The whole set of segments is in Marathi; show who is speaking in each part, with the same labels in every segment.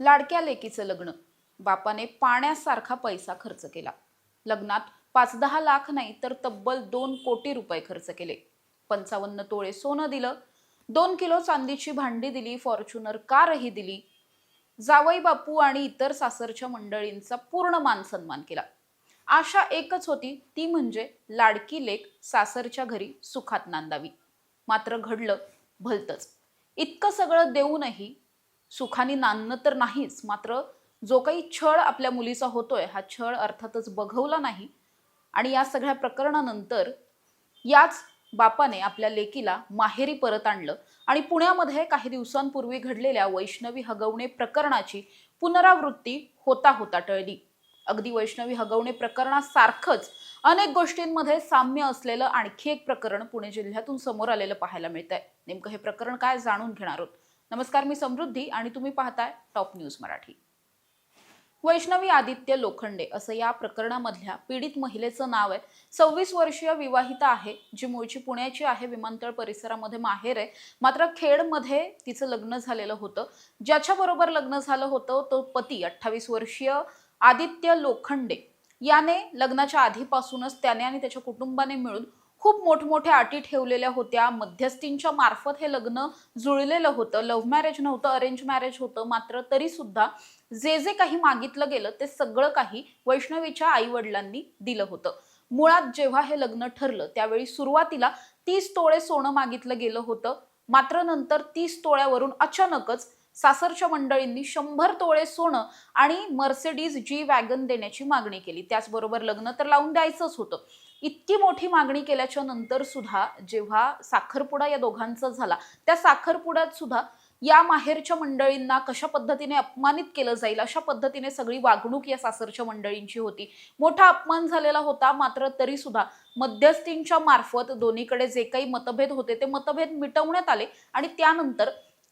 Speaker 1: लाडक्या लेकीचं लग्न. बापाने पाण्यासारखा पैसा खर्च केला. लग्नात 5-10 लाख नाही तर तब्बल 2 कोटी रुपये खर्च केले. 55 तोळे सोनं दिलं, 2 किलो चांदीची भांडी दिली, फॉर्च्युनर कारही दिली. जावई बापू आणि इतर सासरच्या मंडळींचा पूर्ण मान सन्मान केला. आशा एकच होती, ती म्हणजे लाडकी लेक सासरच्या घरी सुखात नांदावी. मात्र घडलं भलतंच. इतकं सगळं देऊनही सुखाने नांदणं तर नाहीच, मात्र जो काही छळ आपल्या मुलीचा होतोय हा छळ अर्थातच बघवला नाही. आणि या सगळ्या प्रकरणानंतर याच बापाने आपल्या लेकीला माहेरी परत आणलं आणि पुण्यामध्ये काही दिवसांपूर्वी घडलेल्या वैष्णवी हगवणे प्रकरणाची पुनरावृत्ती होता होता टळली. अगदी वैष्णवी हगवणे प्रकरणासारखंच अनेक गोष्टींमध्ये साम्य असलेलं आणखी एक प्रकरण पुणे जिल्ह्यातून समोर आलेलं पाहायला मिळतंय. नेमकं हे प्रकरण काय जाणून घेणार आहोत. नमस्कार, मी समृद्धी आणि तुम्ही पाहताय टॉप न्यूज मराठी. वैष्णवी आदित्य लोखंडे असं या प्रकरणामधल्या पीडित महिलेचं नाव आहे. 26 वर्षीय विवाहिता आहे, जी मूळची पुण्याची आहे. विमानतळ परिसरामध्ये माहेर आहे. मात्र खेडमध्ये तिचं लग्न झालेलं होतं. ज्याच्याबरोबर लग्न झालं होतं तो पती 28 वर्षीय आदित्य लोखंडे याने लग्नाच्या आधीपासूनच त्याने आणि त्याच्या कुटुंबाने मिळून खूप मोठमोठ्या अटी ठेवलेल्या होत्या. मध्यस्थींच्या मार्फत हे लग्न जुळलेलं होतं. लव्ह मॅरेज नव्हतं, अरेंज मॅरेज होतं. मात्र तरी सुद्धा जे जे काही मागितलं गेलं ते सगळं काही वैष्णवीच्या आई वडिलांनी दिलं होतं. मुळात जेव्हा हे लग्न ठरलं त्यावेळी सुरुवातीला 30 तोळे सोनं मागितलं गेलं होतं. मात्र नंतर 30 तोळ्यावरून अचानकच सासरच्या मंडळींनी 100 तोळे सोनं आणि मर्सिडीज जी वॅगन देण्याची मागणी केली. त्याचबरोबर लग्न तर लावून द्यायचंच होतं. इतकी मोठी मागणी केल्याच्या नंतर सुद्धा जेव्हा साखरपुडा या दोघांचा झाला, त्या साखरपुड्यात सुद्धा या माहेरच्या मंडळींना कशा पद्धतीने अपमानित केलं जाईल अशा पद्धतीने सगळी वागणूक या सासरच्या मंडळींची होती. मोठा अपमान झालेला होता. मात्र तरी सुद्धा मध्यस्थींच्या मार्फत दोन्हीकडे जे काही मतभेद होते ते मतभेद मिटवण्यात आले आणि त्यानंतर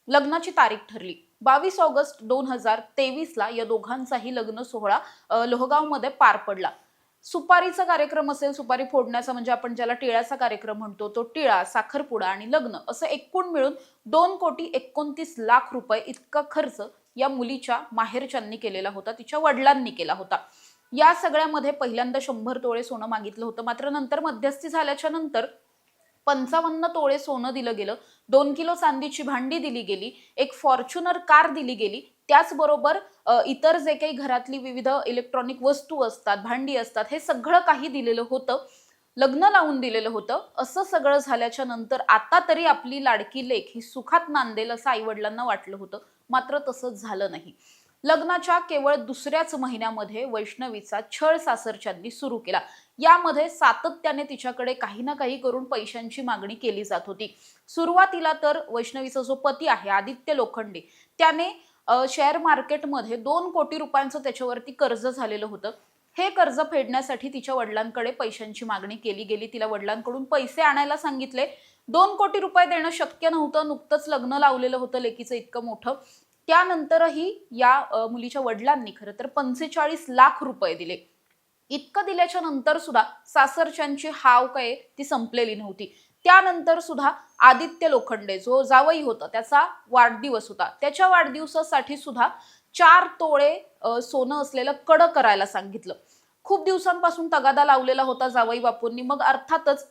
Speaker 1: लग्नाची तारीख ठरली. 22 ऑगस्ट 2023 ला या दोघांचाही लग्न सोहळा लोहगावमध्ये पार पडला. सुपारीचा कार्यक्रम असेल, सुपारी फोडण्याचा म्हणजे आपण ज्याला टिळाचा कार्यक्रम म्हणतो, तो टिळा, साखरपुडा आणि लग्न असं एकूण मिळून 2,29,00,000 रुपये इतका खर्च या मुलीच्या माहेरच्यांनी केलेला होता, तिच्या वडिलांनी केला होता. या सगळ्यामध्ये पहिल्यांदा 100 तोळे सोनं मागितलं होतं. मात्र नंतर मध्यस्थी झाल्याच्या नंतर 55 तोळे सोनं दिलं गेलं, 2 किलो चांदीची भांडी दिली गेली, एक फॉर्च्युनर कार दिली गेली. त्याचबरोबर इतर जे काही घरातली विविध इलेक्ट्रॉनिक वस्तू असतात, भांडी असतात, हे सगळं काही दिलेलं होतं. लग्न लावून दिलेलं होतं. असं सगळं झाल्याच्या नंतर आता तरी आपली लाडकी लेक ही सुखात नांदेल असं आईवडिलांना वाटलं होतं. मात्र तसंच झालं नाही. लग्नाच्या केवळ दुसऱ्याच महिन्यामध्ये वैष्णवीचा छळ सासरच्यांनी सुरू केला. यामध्ये सातत्याने तिच्याकडे काही ना काही करून पैशांची मागणी केली जात होती. सुरुवातीला तर वैष्णवीचा जो पती आहे आदित्य लोखंडे त्याने शेअर मार्केटमध्ये 2 कोटी रुपयांचं त्याच्यावरती कर्ज झालेलं होतं. हे कर्ज फेडण्यासाठी तिच्या वडिलांकडे पैशांची मागणी केली गेली. तिला वडिलांकडून पैसे आणायला सांगितले. 2 कोटी रुपये देणं शक्य नव्हतं. नुकतंच लग्न लावलेलं होतं लेकीचं इतकं मोठं. त्यानंतरही या मुलीच्या वडिलांनी खरं तर 45 लाख रुपये दिले. इतकं दिल्याच्या नंतर सुद्धा सासरच्यांची हाव काय ती संपलेली नव्हती. त्यानंतर सुद्धा आदित्य लोखंडे जो जावई होता त्याचा वाढदिवस होता. त्याच्या वाढदिवसासाठी सुद्धा 4 तोळे सोनं असलेलं कडं करायला सांगितलं. खूप दिवसांपासून तगादा लावलेला होता जावई बापूंनी. मग अर्थातच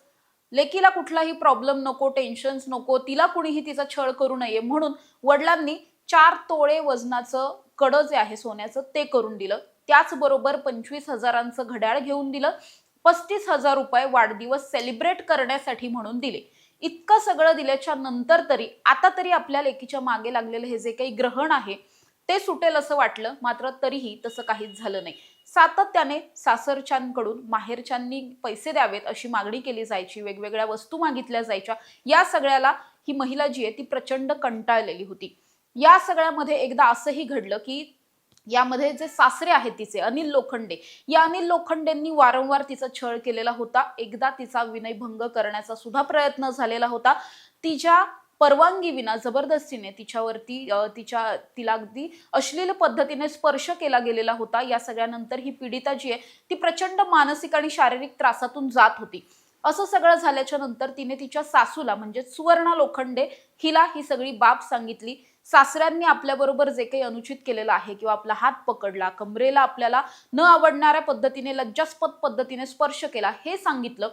Speaker 1: लेकीला कुठलाही प्रॉब्लेम नको, टेन्शन्स नको, तिला कुणीही तिचा छळ करू नये म्हणून वडिलांनी 4 तोळे वजनाचं कडं जे आहे सोन्याचं ते करून दिलं. त्याचबरोबर 25,000चं घड्याळ घेऊन दिलं. 35,000 रुपये वाढदिवस सेलिब्रेट करण्यासाठी म्हणून दिले. इतकं सगळं दिल्याच्या नंतर तरी आता तरी आपल्या लेकीच्या मागे लागलेलं हे जे काही ग्रहण आहे ते सुटेल असं वाटलं. मात्र तरीही तसं काहीच झालं नाही. सातत्याने सासरच्यांकडून माहेरच्यांनी पैसे द्यावेत अशी मागणी केली जायची. वेगवेगळ्या वस्तू मागितल्या जायच्या. या सगळ्याला ही महिला जी आहे ती प्रचंड कंटाळलेली होती. या सगळ्यामध्ये एकदा असंही घडलं की यामध्ये जे सासरे आहेत तिचे अनिल लोखंडे, या अनिल लोखंडेंनी वारंवार तिचा छळ केलेला होता. एकदा तिचा विनयभंग करण्याचा सुद्धा प्रयत्न झालेला होता. तिच्या परवानगीविना जबरदस्तीने तिच्यावरती तिला अगदी अश्लील पद्धतीने स्पर्श केला गेलेला होता. या सगळ्यानंतर ही पीडिता जी आहे ती प्रचंड मानसिक आणि शारीरिक त्रासातून जात होती. असं सगळं झाल्याच्या नंतर तिने तिच्या सासूला म्हणजे सुवर्णा लोखंडे हिला ही सगळी बाब सांगितली. सासऱ्यांनी आपल्याबरोबर जे काही अनुचित केलेलं आहे किंवा आपला हात पकडला, कमरेला आपल्याला न आवडणाऱ्या पद्धतीने, लज्जास्पद पद्धतीने स्पर्श केला हे सांगितलं,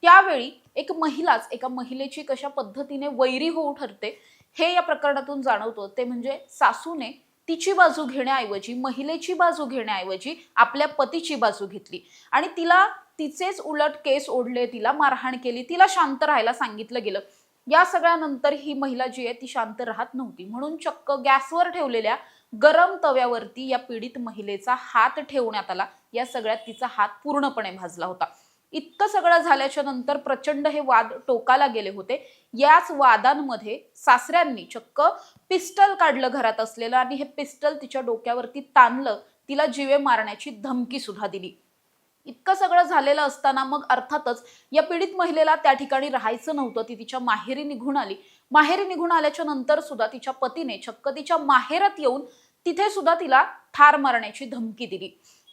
Speaker 1: त्यावेळी एका महिलेची कशा पद्धतीने वैरी होऊ ठरते हे या प्रकरणातून जाणवतं। ते म्हणजे सासूने तिची बाजू घेण्याऐवजी, महिलेची बाजू घेण्याऐवजी आपल्या पतीची बाजू घेतली आणि तिला तिचेच उलट केस ओढले, तिला मारहाण केली, तिला शांत राहायला सांगितलं गेलं। या सगळ्यानंतर ही महिला जी आहे ती शांत राहत नव्हती, म्हणून चक्क गॅसवर ठेवलेल्या गरम तव्यावरती या पीडित महिलेचा हात ठेवण्यात आला। या सगळ्यात तिचा हात पूर्णपणे भाजला होता। इतकं सगळं झाल्याच्या नंतर प्रचंड हे वाद टोकाला गेले होते। याच वादांमध्ये सासऱ्यांनी चक्क पिस्टल काढलं घरात असलेलं आणि हे पिस्टल तिच्या डोक्यावरती ताणलं, तिला जीवे मारण्याची धमकी सुद्धा दिली। इतकं सगळं झालेलं असताना मग अर्थातच या पीडित महिलेला त्या ठिकाणी राहायचं नव्हतं। ती तिच्या माहेरी निघून आली। माहेरी निघून आल्याच्या नंतर सुद्धा तिच्या पतीने चक्क तिच्या माहेरात येऊन तिथे सुद्धा तिला ठार मारण्याची धमकी दिली।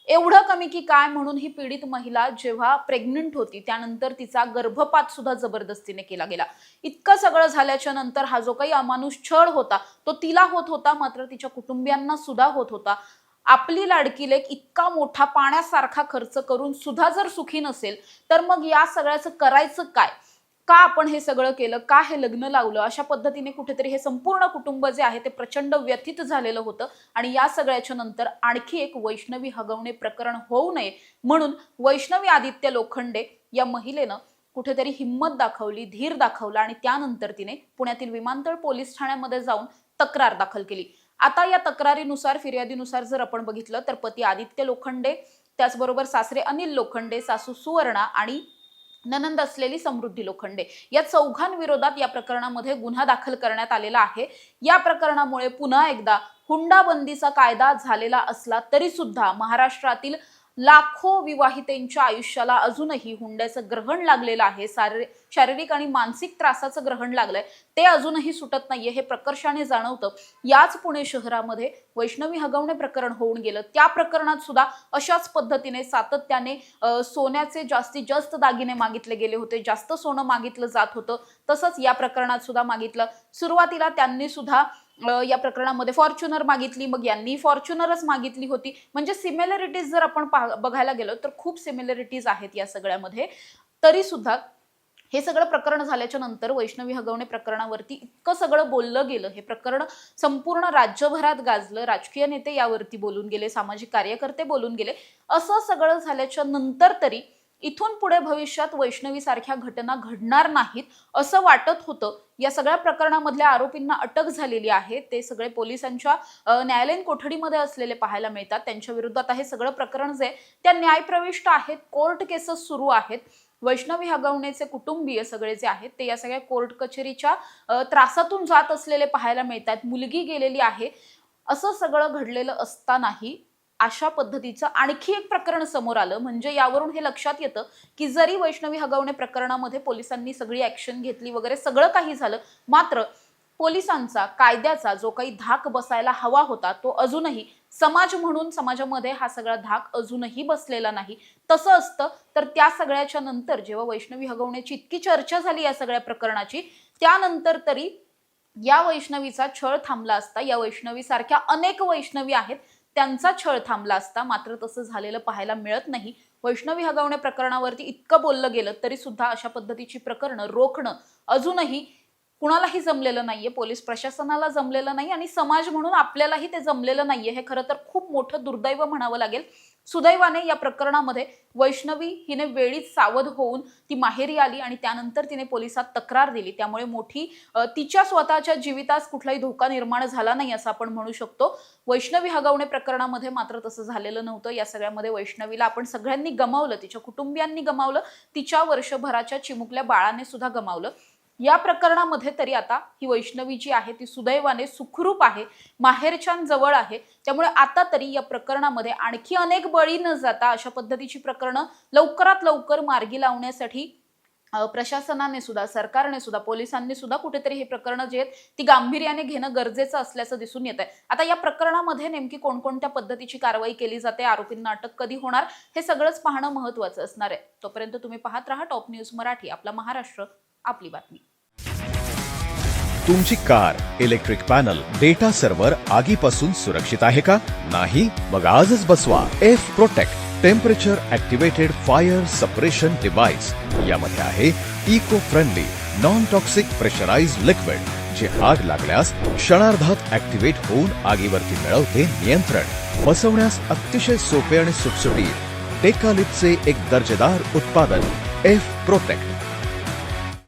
Speaker 1: एवढं कमी की काय, म्हणून ही पीडित महिला जेव्हा प्रेग्नंट होती त्यानंतर तिचा गर्भपात सुद्धा जबरदस्तीने केला गेला। इतकं सगळं झाल्याच्या नंतर हा जो काही अमानुष छळ होता तो तिला होत होता, मात्र तिच्या कुटुंबियांना सुद्धा होत होता। आपली लाडकी लेक इतका मोठा पाण्यासारखा खर्च करून सुद्धा जर सुखी नसेल तर मग या सगळ्याचं करायचं काय? का आपण हे सगळं केलं? का हे लग्न लावलं? अशा पद्धतीने कुठेतरी हे संपूर्ण कुटुंब जे आहे ते प्रचंड व्यथित झालेलं होतं आणि या सगळ्याच्या नंतर आणखी एक वैष्णवी हगवणे प्रकरण होऊ नये म्हणून वैष्णवी आदित्य लोखंडे या महिलेनं कुठेतरी हिम्मत दाखवली, धीर दाखवला आणि त्यानंतर तिने पुण्यातील विमानतळ पोलीस ठाण्यामध्ये जाऊन तक्रार दाखल केली। आता या तक्रारीनुसार, फिर्यादीनुसार जर आपण बघितलं तर पती आदित्य लोखंडे, त्याचबरोबर सासरे अनिल लोखंडे, सासू सुवर्णा आणि ननंद असलेली समृद्धी लोखंडे या चौघांविरोधात या प्रकरणामध्ये गुन्हा दाखल करण्यात आलेला आहे। या प्रकरणामुळे पुन्हा एकदा हुंडाबंदीचा कायदा झालेला असला तरी सुद्धा महाराष्ट्रातील लाखो विवाहितेंच्या आयुष्याला अजूनही हुंड्याचं ग्रहण लागलेलं आहे। शारीरिक आणि मानसिक त्रासाचं ग्रहण लागलंय, ते अजूनही सुटत नाहीये हे प्रकर्षाने जाणवतं। याच पुणे शहरामध्ये वैष्णवी हगवणे प्रकरण होऊन गेलं, त्या प्रकरणात सुद्धा अशाच पद्धतीने सातत्याने सोन्याचे जास्तीत जास्त दागिने मागितले गेले होते, जास्त सोनं मागितलं जात होतं। तसंच या प्रकरणात सुद्धा मागितलं। सुरुवातीला त्यांनी सुद्धा या प्रकरणामध्ये फॉर्च्युनर मागितली, मग यांनी फॉर्च्युनरच मागितली होती। म्हणजे सिमिलरिटीज जर आपण बघायला गेलो तर खूप सिमिलरिटीज आहेत या सगळ्यामध्ये। तरी सुद्धा हे सगळं प्रकरण झाल्याच्या नंतर वैष्णवी हगवणे प्रकरणावरती इतकं सगळं बोललं गेलं, हे प्रकरण संपूर्ण राज्यभरात गाजलं, राजकीय नेते यावरती बोलून गेले, सामाजिक कार्यकर्ते बोलून गेले। असं सगळं झाल्याच्या नंतर तरी इथून पुढे भविष्यात वैष्णवी सारख्या घटना घडणार नाहीत असं वाटत होतं। या सगळ्या प्रकरणामधल्या आरोपींना अटक झालेली आहे, ते सगळे पोलिसांच्या न्यायालयीन कोठडीमध्ये असलेले पाहायला मिळतात। त्यांच्या विरोधात हे सगळं प्रकरण जे त्या न्यायप्रविष्ट आहेत, कोर्ट केसेस सुरू आहेत। वैष्णवी हगवणेचे कुटुंबीय सगळे जे आहेत ते या सगळ्या कोर्ट कचेरीच्या त्रासातून जात असलेले पाहायला मिळतात। मुलगी गेलेली आहे, असं सगळं घडलेलं असतानाही अशा पद्धतीचं आणखी एक प्रकरण समोर आलं। म्हणजे यावरून हे लक्षात येतं की जरी वैष्णवी हगवणे प्रकरणामध्ये पोलिसांनी सगळी ऍक्शन घेतली वगैरे सगळं काही झालं, मात्र पोलिसांचा, कायद्याचा जो काही धाक बसायला हवा होता तो अजूनही समाज म्हणून समाजामध्ये हा सगळा धाक अजूनही बसलेला नाही। तसं असतं तर त्या सगळ्याच्या नंतर जेव्हा वैष्णवी हगवण्याची इतकी चर्चा झाली या सगळ्या प्रकरणाची, त्यानंतर तरी या वैष्णवीचा छळ थांबला असता, या वैष्णवी सारख्या अनेक वैष्णवी आहेत त्यांचा छळ थांबला असता, मात्र तसं झालेलं पाहायला मिळत नाही। वैष्णवी हगवणे प्रकरणावरती इतकं बोललं गेलं तरी सुद्धा अशा पद्धतीची प्रकरणं रोखणं अजूनही कुणालाही जमलेलं नाहीये, पोलीस प्रशासनाला जमलेलं नाही आणि समाज म्हणून आपल्यालाही ते जमलेलं नाहीये। हे खरं तर खूप मोठं दुर्दैव म्हणावं लागेल। सुदैवाने या प्रकरणामध्ये वैष्णवी हिने वेळीच सावध होऊन ती माहेरी आली आणि त्यानंतर तिने पोलिसात तक्रार दिली, त्यामुळे मोठी तिच्या स्वतःच्या जीवितास कुठलाही धोका निर्माण झाला नाही असं आपण म्हणू शकतो। वैष्णवी हगवणे प्रकरणामध्ये मात्र तसं झालेलं नव्हतं। या सगळ्यामध्ये वैष्णवीला आपण सगळ्यांनी गमावलं, तिच्या कुटुंबियांनी गमावलं, तिच्या वर्षभराच्या चिमुकल्या बाळाने सुद्धा गमावलं। या प्रकरणामध्ये तरी आता ही वैष्णवी जी आहे ती सुदैवाने सुखरूप आहे, माहेरच्या जवळ आहे। त्यामुळे आता तरी या प्रकरणामध्ये आणखी अनेक बळी न जाता अशा पद्धतीची प्रकरणं लवकरात लवकर मार्गी लावण्यासाठी प्रशासनाने सुद्धा, सरकारने सुद्धा, पोलिसांनी सुद्धा कुठेतरी हे प्रकरण जे आहेत ती गांभीर्याने घेणं गरजेचं असल्याचं दिसून येत आहे। आता या प्रकरणामध्ये नेमकी कोणकोणत्या पद्धतीची कारवाई केली जाते, आरोपींना अटक कधी होणार, हे सगळंच पाहणं महत्त्वाचं असणार आहे। तोपर्यंत तुम्ही पाहत राहा टॉप न्यूज मराठी, आपला महाराष्ट्र, आपली बातमी।
Speaker 2: तुमची car, electric panel, data server आगीपासून सुरक्षित आहे का? नाही? मग आजच बसवा F protect temperature activated fire suppression device. यामध्ये आहे eco friendly non toxic pressurised liquid, जे आग लागल्यास क्षणार्धात ऍक्टिव्हेट होऊन आगीवरती मिळवते नियंत्रण. बसवण्यास अतिशय सोपे आणि सुटसुटीत टेकालिपचे एक दर्जेदार उत्पादन एफ प्रोटेक्ट.